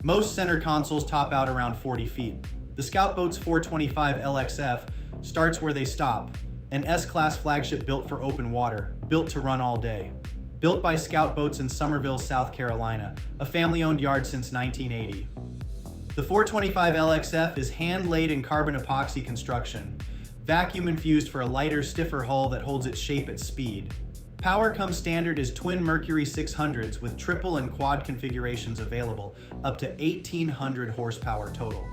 Most center consoles top out around 40 feet. The Scout Boat's 425 LXF starts where they stop, an S-Class flagship built for open water, built to run all day. Built by Scout Boats in Summerville, South Carolina, a family-owned yard since 1980. The 425 LXF is hand-laid in carbon epoxy construction, vacuum-infused for a lighter, stiffer hull that holds its shape at speed. Power comes standard as twin Mercury 600s with triple and quad configurations available, up to 1,800 horsepower total.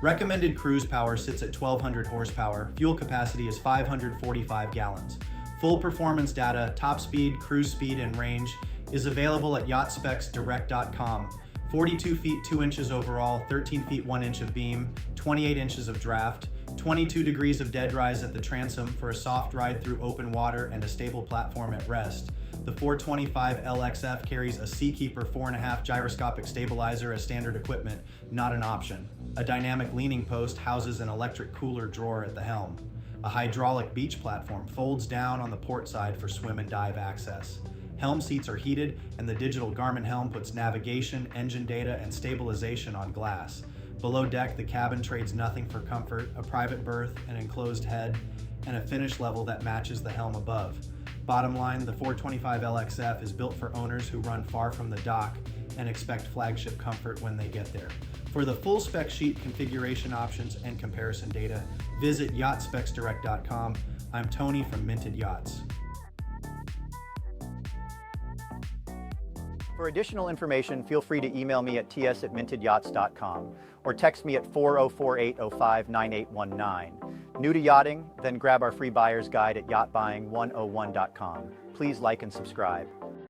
Recommended cruise power sits at 1,200 horsepower, fuel capacity is 545 gallons. Full performance data, top speed, cruise speed, and range is available at yachtspecsdirect.com. 42 feet 2 inches overall, 13 feet 1 inch of beam, 28 inches of draft, 22 degrees of dead rise at the transom for a soft ride through open water and a stable platform at rest. The 425 LXF carries a Seakeeper 4.5 gyroscopic stabilizer as standard equipment, not an option. A dynamic leaning post houses an electric cooler drawer at the helm. A hydraulic beach platform folds down on the port side for swim and dive access. Helm seats are heated, and the digital Garmin helm puts navigation, engine data, and stabilization on glass. Below deck, the cabin trades nothing for comfort, a private berth, an enclosed head, and a finish level that matches the helm above. Bottom line, the 425 LXF is built for owners who run far from the dock and expect flagship comfort when they get there. For the full spec sheet, configuration options, and comparison data, visit yachtspecsdirect.com. I'm Tony from Minted Yachts. For additional information, feel free to email me at ts@mintedyachts.com or text me at 404-805-9819. New to yachting? Then grab our free buyer's guide at yachtbuying101.com. Please like and subscribe.